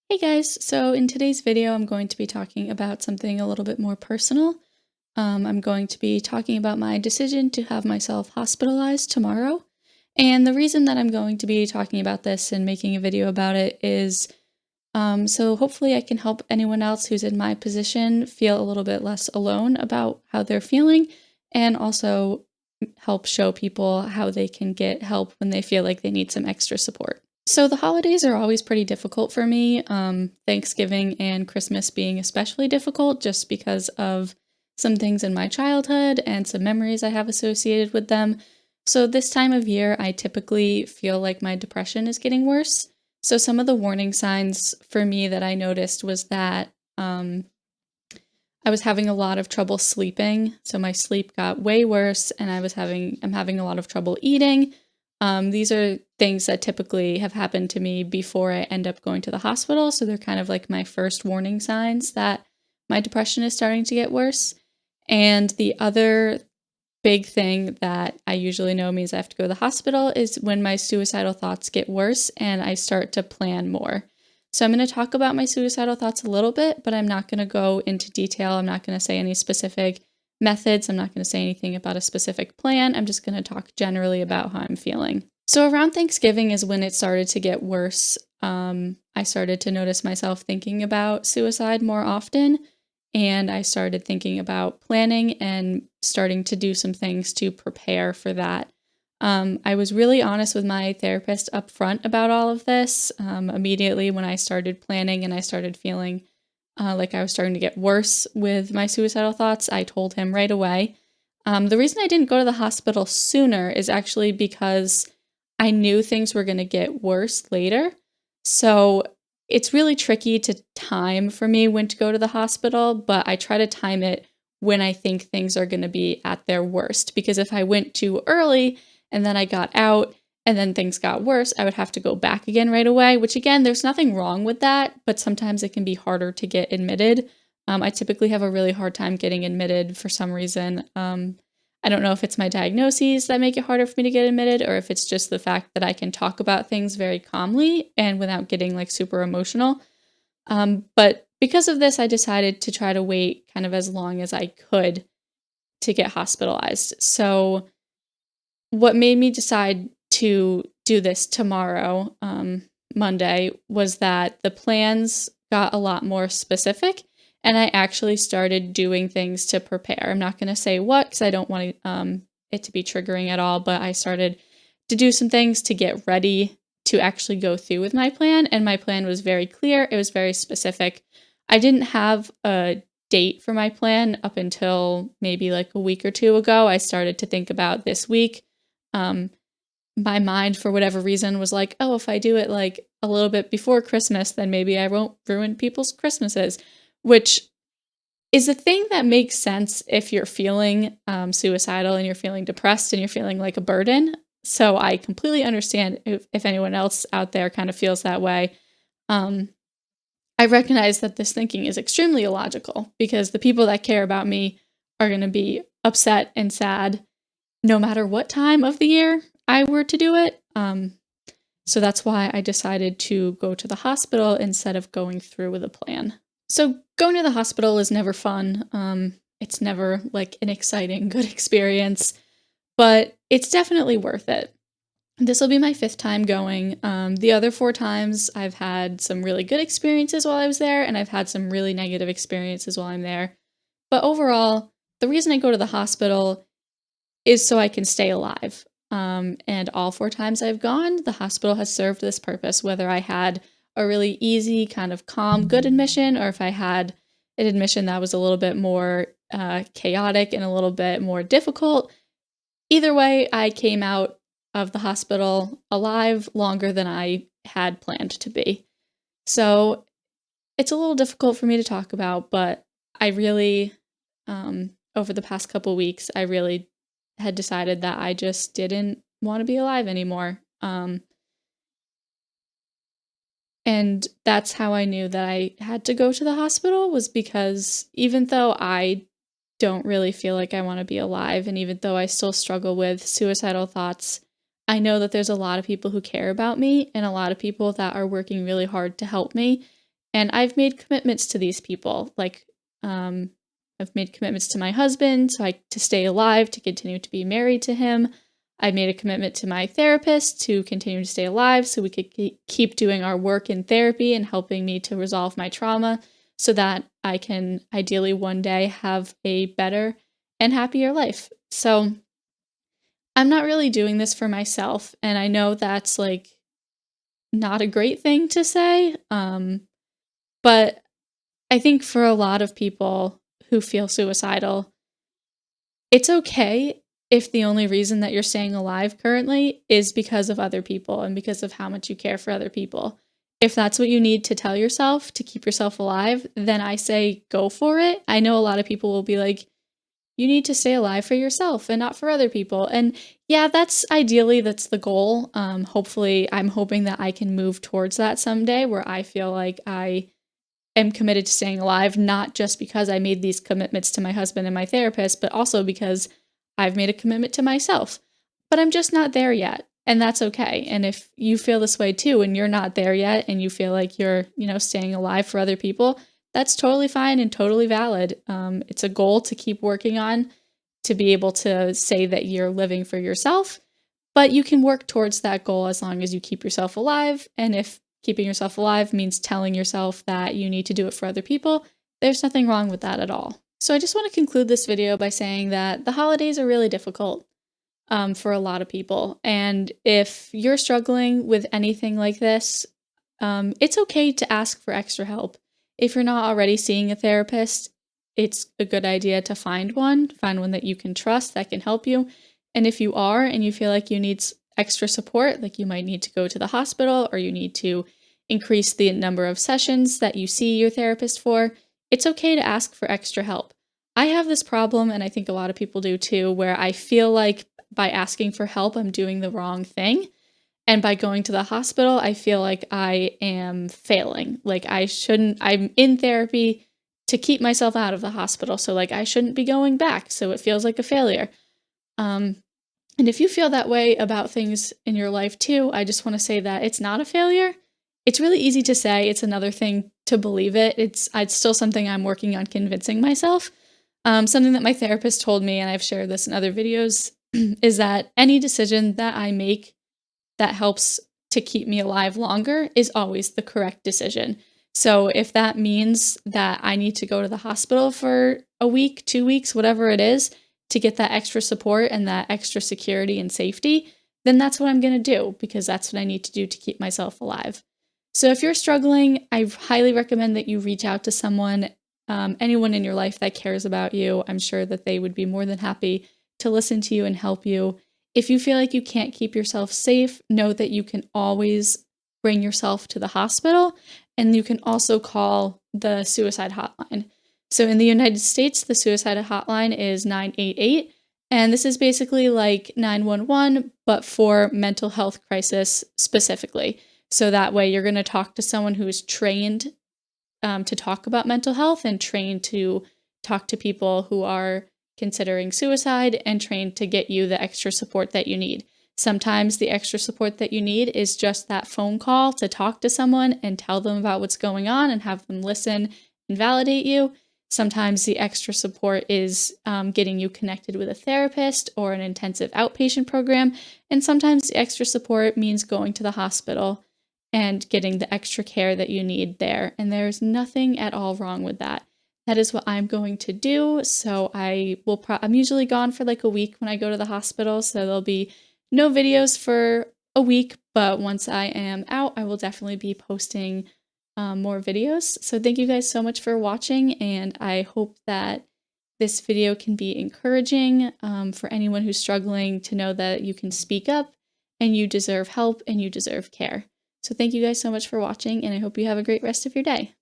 Hey guys, so in today's video I'm going to be talking about something a little bit more personal. I'm going to be talking about my decision to have myself hospitalized tomorrow. And the reason that I'm going to be talking about this and making a video about it is so hopefully I can help anyone else who's in my position feel a little bit less alone about how they're feeling, and also help show people how they can get help when they feel like they need some extra support. So the holidays are always pretty difficult for me, Thanksgiving and Christmas being especially difficult just because of some things in my childhood and some memories I have associated with them. So this time of year, I typically feel like my depression is getting worse. So some of the warning signs for me that I noticed was that I was having a lot of trouble sleeping. So my sleep got way worse, and I'm having a lot of trouble eating. These are things that typically have happened to me before I end up going to the hospital. So they're kind of like my first warning signs that my depression is starting to get worse. And the other big thing that I usually know means I have to go to the hospital is when my suicidal thoughts get worse and I start to plan more. So I'm going to talk about my suicidal thoughts a little bit, but I'm not going to go into detail. I'm not going to say any specific methods. I'm not going to say anything about a specific plan. I'm just going to talk generally about how I'm feeling. So around Thanksgiving is when it started to get worse. I started to notice myself thinking about suicide more often, and I started thinking about planning and starting to do some things to prepare for that. I was really honest with my therapist up front about all of this. Immediately when I started planning and I started feeling like I was starting to get worse with my suicidal thoughts, I told him right away. The reason I didn't go to the hospital sooner is actually because I knew things were going to get worse later. So it's really tricky to time for me when to go to the hospital, but I try to time it when I think things are going to be at their worst. Because if I went too early and then I got out and then things got worse, I would have to go back again right away, which again, there's nothing wrong with that, but sometimes it can be harder to get admitted. I typically have a really hard time getting admitted for some reason. I don't know if it's my diagnoses that make it harder for me to get admitted, or if it's just the fact that I can talk about things very calmly and without getting like super emotional. But because of this, I decided to try to wait kind of as long as I could to get hospitalized. So what made me decide to do this tomorrow, Monday, was that the plans got a lot more specific, and I actually started doing things to prepare. I'm not going to say what because I don't want it to be triggering at all, but I started to do some things to get ready to actually go through with my plan, and my plan was very clear. It was very specific. I didn't have a date for my plan up until maybe like a week or two ago. I started to think about this week. Um, my mind, for whatever reason, was like, oh, if I do it like a little bit before Christmas, then maybe I won't ruin people's Christmases, which is a thing that makes sense if you're feeling suicidal and you're feeling depressed and you're feeling like a burden. So I completely understand if anyone else out there kind of feels that way. Um, I recognize that this thinking is extremely illogical because the people that care about me are going to be upset and sad no matter what time of the year I were to do it. So that's why I decided to go to the hospital instead of going through with a plan. So going to the hospital is never fun. It's never like an exciting, good experience, but it's definitely worth it. This will be my fifth time going. The other four times I've had some really good experiences while I was there, and I've had some really negative experiences while I'm there. But overall, the reason I go to the hospital is so I can stay alive. And all four times I've gone, the hospital has served this purpose, whether I had a really easy, kind of calm, good admission, or if I had an admission that was a little bit more chaotic and a little bit more difficult. Either way, I came out of the hospital alive longer than I had planned to be. So it's a little difficult for me to talk about, but I really, over the past couple weeks, I really had decided that I just didn't want to be alive anymore. And that's how I knew that I had to go to the hospital, was because even though I don't really feel like I want to be alive, and even though I still struggle with suicidal thoughts, I know that there's a lot of people who care about me and a lot of people that are working really hard to help me. And I've made commitments to these people. Like, I've made commitments to my husband to stay alive, to continue to be married to him. I made a commitment to my therapist to continue to stay alive so we could keep doing our work in therapy and helping me to resolve my trauma so that I can ideally one day have a better and happier life. So I'm not really doing this for myself, and I know that's like not a great thing to say, but I think for a lot of people who feel suicidal, it's okay if the only reason that you're staying alive currently is because of other people and because of how much you care for other people. If that's what you need to tell yourself to keep yourself alive, then I say go for it. I know a lot of people will be like, you need to stay alive for yourself and not for other people. And yeah, that's the goal. Hopefully, I'm hoping that I can move towards that someday where I feel like I am committed to staying alive, not just because I made these commitments to my husband and my therapist, but also because I've made a commitment to myself. But I'm just not there yet. And that's okay. And if you feel this way too, and you're not there yet, and you feel like you're, staying alive for other people, that's totally fine and totally valid. It's a goal to keep working on to be able to say that you're living for yourself, but you can work towards that goal as long as you keep yourself alive. And if keeping yourself alive means telling yourself that you need to do it for other people, there's nothing wrong with that at all. So I just want to conclude this video by saying that the holidays are really difficult for a lot of people. And if you're struggling with anything like this, it's okay to ask for extra help. If you're not already seeing a therapist, it's a good idea to find one that you can trust that can help you. And if you are and you feel like you need extra support, like you might need to go to the hospital or you need to increase the number of sessions that you see your therapist for, it's okay to ask for extra help. I have this problem, and I think a lot of people do too, where I feel like by asking for help, I'm doing the wrong thing. And by going to the hospital, I feel like I am failing. Like I'm in therapy to keep myself out of the hospital. So like I shouldn't be going back. So it feels like a failure. And if you feel that way about things in your life too, I just want to say that it's not a failure. It's really easy to say. It's another thing to believe it. It's still something I'm working on convincing myself. Something that my therapist told me, and I've shared this in other videos, is that any decision that I make that helps to keep me alive longer is always the correct decision. So if that means that I need to go to the hospital for a week, 2 weeks, whatever it is, to get that extra support and that extra security and safety, then that's what I'm going to do because that's what I need to do to keep myself alive. So if you're struggling, I highly recommend that you reach out to someone, anyone in your life that cares about you. I'm sure that they would be more than happy to listen to you and help you. If you feel like you can't keep yourself safe, know that you can always bring yourself to the hospital, and you can also call the suicide hotline. So in the United States, the suicide hotline is 988, and this is basically like 911, but for mental health crisis specifically. So that way you're going to talk to someone who is trained to talk about mental health and trained to talk to people who are considering suicide and trained to get you the extra support that you need. Sometimes the extra support that you need is just that phone call to talk to someone and tell them about what's going on and have them listen and validate you. Sometimes the extra support is getting you connected with a therapist or an intensive outpatient program. And sometimes the extra support means going to the hospital and getting the extra care that you need there. And there's nothing at all wrong with that. That is what I'm going to do. So I'm usually gone for like a week when I go to the hospital. So there'll be no videos for a week. But once I am out, I will definitely be posting more videos. So thank you guys so much for watching. And I hope that this video can be encouraging for anyone who's struggling to know that you can speak up and you deserve help and you deserve care. So thank you guys so much for watching, and I hope you have a great rest of your day.